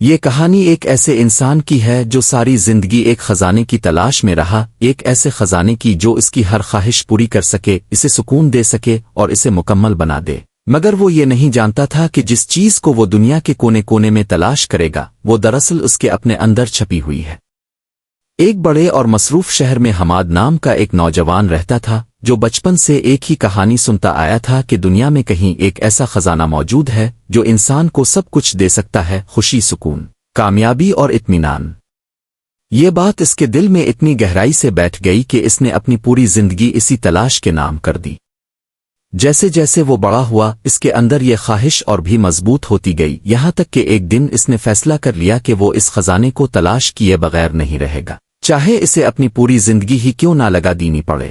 یہ کہانی ایک ایسے انسان کی ہے جو ساری زندگی ایک خزانے کی تلاش میں رہا، ایک ایسے خزانے کی جو اس کی ہر خواہش پوری کر سکے، اسے سکون دے سکے اور اسے مکمل بنا دے، مگر وہ یہ نہیں جانتا تھا کہ جس چیز کو وہ دنیا کے کونے کونے میں تلاش کرے گا وہ دراصل اس کے اپنے اندر چھپی ہوئی ہے۔ ایک بڑے اور مصروف شہر میں حماد نام کا ایک نوجوان رہتا تھا جو بچپن سے ایک ہی کہانی سنتا آیا تھا کہ دنیا میں کہیں ایک ایسا خزانہ موجود ہے جو انسان کو سب کچھ دے سکتا ہے، خوشی، سکون، کامیابی اور اطمینان۔ یہ بات اس کے دل میں اتنی گہرائی سے بیٹھ گئی کہ اس نے اپنی پوری زندگی اسی تلاش کے نام کر دی۔ جیسے جیسے وہ بڑا ہوا اس کے اندر یہ خواہش اور بھی مضبوط ہوتی گئی، یہاں تک کہ ایک دن اس نے فیصلہ کر لیا کہ وہ اس خزانے کو تلاش کیے بغیر نہیں رہے گا، چاہے اسے اپنی پوری زندگی ہی کیوں نہ لگا دینی پڑے۔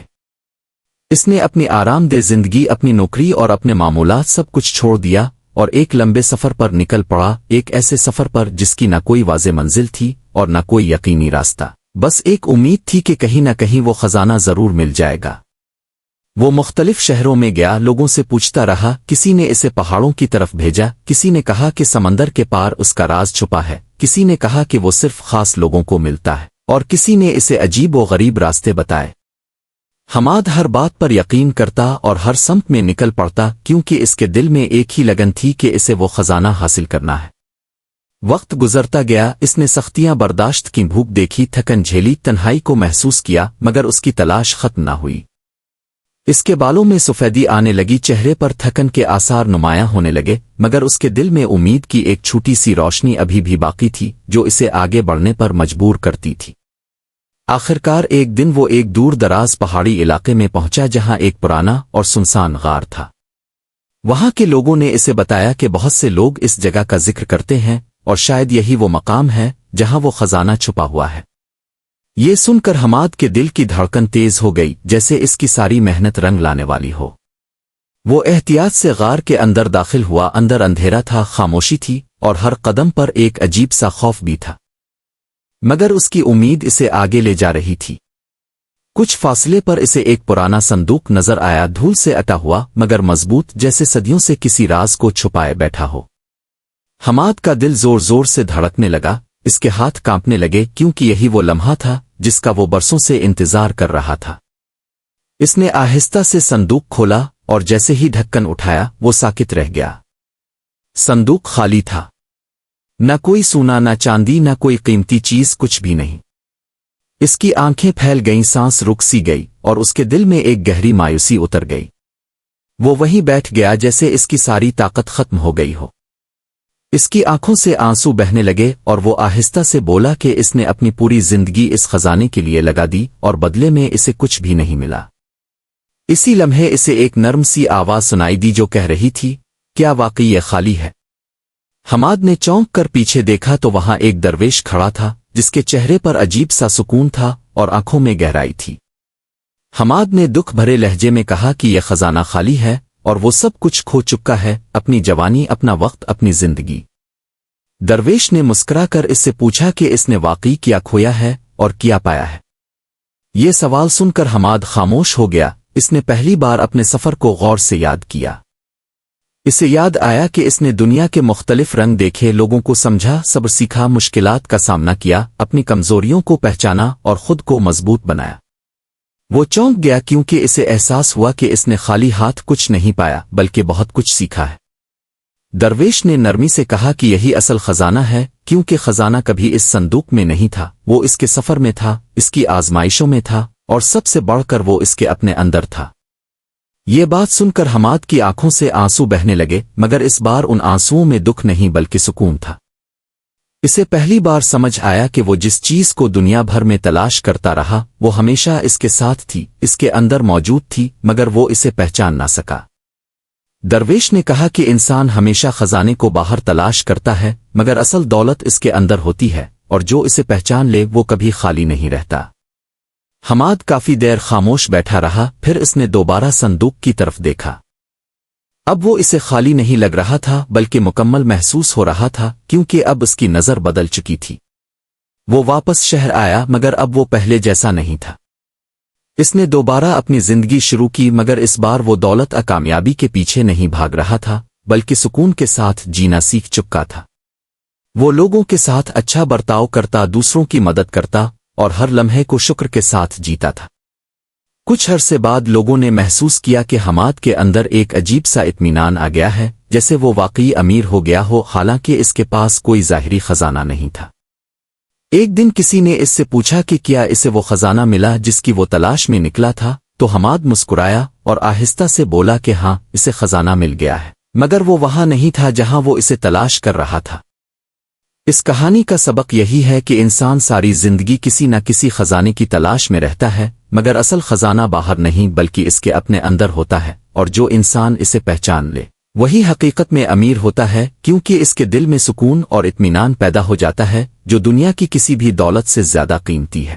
اس نے اپنی آرام دہ زندگی، اپنی نوکری اور اپنے معمولات سب کچھ چھوڑ دیا اور ایک لمبے سفر پر نکل پڑا، ایک ایسے سفر پر جس کی نہ کوئی واضح منزل تھی اور نہ کوئی یقینی راستہ، بس ایک امید تھی کہ کہیں نہ کہیں وہ خزانہ ضرور مل جائے گا۔ وہ مختلف شہروں میں گیا، لوگوں سے پوچھتا رہا، کسی نے اسے پہاڑوں کی طرف بھیجا، کسی نے کہا کہ سمندر کے پار اس کا راز چھپا ہے، کسی نے کہا کہ وہ صرف خاص لوگوں کو ملتا ہے، اور کسی نے اسے عجیب و غریب راستے بتائے۔ حماد ہر بات پر یقین کرتا اور ہر سمت میں نکل پڑتا، کیونکہ اس کے دل میں ایک ہی لگن تھی کہ اسے وہ خزانہ حاصل کرنا ہے۔ وقت گزرتا گیا، اس نے سختیاں برداشت کی، بھوک دیکھی، تھکن جھیلی، تنہائی کو محسوس کیا، مگر اس کی تلاش ختم نہ ہوئی۔ اس کے بالوں میں سفیدی آنے لگی، چہرے پر تھکن کے آثار نمایاں ہونے لگے، مگر اس کے دل میں امید کی ایک چھوٹی سی روشنی ابھی بھی باقی تھی جو اسے آگے بڑھنے پر مجبور کرتی تھی۔ آخرکار ایک دن وہ ایک دور دراز پہاڑی علاقے میں پہنچا جہاں ایک پرانا اور سنسان غار تھا۔ وہاں کے لوگوں نے اسے بتایا کہ بہت سے لوگ اس جگہ کا ذکر کرتے ہیں اور شاید یہی وہ مقام ہے جہاں وہ خزانہ چھپا ہوا ہے۔ یہ سن کر حماد کے دل کی دھڑکن تیز ہو گئی، جیسے اس کی ساری محنت رنگ لانے والی ہو۔ وہ احتیاط سے غار کے اندر داخل ہوا، اندر اندھیرا تھا، خاموشی تھی اور ہر قدم پر ایک عجیب سا خوف بھی تھا، مگر اس کی امید اسے آگے لے جا رہی تھی۔ کچھ فاصلے پر اسے ایک پرانا صندوق نظر آیا، دھول سے اٹا ہوا مگر مضبوط، جیسے صدیوں سے کسی راز کو چھپائے بیٹھا ہو۔ حماد کا دل زور زور سے دھڑکنے لگا، اس کے ہاتھ کانپنے لگے، کیونکہ یہی وہ لمحہ تھا جس کا وہ برسوں سے انتظار کر رہا تھا۔ اس نے آہستہ سے صندوق کھولا اور جیسے ہی ڈھکن اٹھایا وہ ساکت رہ گیا۔ صندوق خالی تھا، نہ کوئی سونا، نہ چاندی، نہ کوئی قیمتی چیز، کچھ بھی نہیں۔ اس کی آنکھیں پھیل گئیں، سانس رک سی گئی اور اس کے دل میں ایک گہری مایوسی اتر گئی۔ وہ وہیں بیٹھ گیا جیسے اس کی ساری طاقت ختم ہو گئی ہو۔ اس کی آنکھوں سے آنسو بہنے لگے اور وہ آہستہ سے بولا کہ اس نے اپنی پوری زندگی اس خزانے کے لیے لگا دی اور بدلے میں اسے کچھ بھی نہیں ملا۔ اسی لمحے اسے ایک نرم سی آواز سنائی دی جو کہہ رہی تھی، کیا واقعی یہ خالی ہے؟ حماد نے چونک کر پیچھے دیکھا تو وہاں ایک درویش کھڑا تھا جس کے چہرے پر عجیب سا سکون تھا اور آنکھوں میں گہرائی تھی۔ حماد نے دکھ بھرے لہجے میں کہا کہ یہ خزانہ خالی ہے اور وہ سب کچھ کھو چکا ہے، اپنی جوانی، اپنا وقت، اپنی زندگی۔ درویش نے مسکرا کر اس سے پوچھا کہ اس نے واقعی کیا کھویا ہے اور کیا پایا ہے؟ یہ سوال سن کر حماد خاموش ہو گیا۔ اس نے پہلی بار اپنے سفر کو غور سے یاد کیا۔ اسے یاد آیا کہ اس نے دنیا کے مختلف رنگ دیکھے، لوگوں کو سمجھا، صبر سیکھا، مشکلات کا سامنا کیا، اپنی کمزوریوں کو پہچانا اور خود کو مضبوط بنایا۔ وہ چونک گیا کیونکہ اسے احساس ہوا کہ اس نے خالی ہاتھ کچھ نہیں پایا بلکہ بہت کچھ سیکھا ہے۔ درویش نے نرمی سے کہا کہ یہی اصل خزانہ ہے، کیونکہ خزانہ کبھی اس صندوق میں نہیں تھا، وہ اس کے سفر میں تھا، اس کی آزمائشوں میں تھا، اور سب سے بڑھ کر وہ اس کے اپنے اندر تھا۔ یہ بات سن کر حماد کی آنکھوں سے آنسو بہنے لگے، مگر اس بار ان آنسوؤں میں دکھ نہیں بلکہ سکون تھا۔ اسے پہلی بار سمجھ آیا کہ وہ جس چیز کو دنیا بھر میں تلاش کرتا رہا وہ ہمیشہ اس کے ساتھ تھی، اس کے اندر موجود تھی، مگر وہ اسے پہچان نہ سکا۔ درویش نے کہا کہ انسان ہمیشہ خزانے کو باہر تلاش کرتا ہے، مگر اصل دولت اس کے اندر ہوتی ہے، اور جو اسے پہچان لے وہ کبھی خالی نہیں رہتا۔ حماد کافی دیر خاموش بیٹھا رہا، پھر اس نے دوبارہ صندوق کی طرف دیکھا۔ اب وہ اسے خالی نہیں لگ رہا تھا بلکہ مکمل محسوس ہو رہا تھا، کیونکہ اب اس کی نظر بدل چکی تھی۔ وہ واپس شہر آیا، مگر اب وہ پہلے جیسا نہیں تھا۔ اس نے دوبارہ اپنی زندگی شروع کی، مگر اس بار وہ دولت کامیابی کے پیچھے نہیں بھاگ رہا تھا بلکہ سکون کے ساتھ جینا سیکھ چکا تھا۔ وہ لوگوں کے ساتھ اچھا برتاؤ کرتا، دوسروں کی مدد کرتا اور ہر لمحے کو شکر کے ساتھ جیتا تھا۔ کچھ عرصے بعد لوگوں نے محسوس کیا کہ حماد کے اندر ایک عجیب سا اطمینان آ گیا ہے، جیسے وہ واقعی امیر ہو گیا ہو، حالانکہ اس کے پاس کوئی ظاہری خزانہ نہیں تھا۔ ایک دن کسی نے اس سے پوچھا کہ کیا اسے وہ خزانہ ملا جس کی وہ تلاش میں نکلا تھا، تو حماد مسکرایا اور آہستہ سے بولا کہ ہاں، اسے خزانہ مل گیا ہے، مگر وہ وہاں نہیں تھا جہاں وہ اسے تلاش کر رہا تھا۔ اس کہانی کا سبق یہی ہے کہ انسان ساری زندگی کسی نہ کسی خزانے کی تلاش میں رہتا ہے، مگر اصل خزانہ باہر نہیں بلکہ اس کے اپنے اندر ہوتا ہے، اور جو انسان اسے پہچان لے وہی حقیقت میں امیر ہوتا ہے، کیونکہ اس کے دل میں سکون اور اطمینان پیدا ہو جاتا ہے جو دنیا کی کسی بھی دولت سے زیادہ قیمتی ہے۔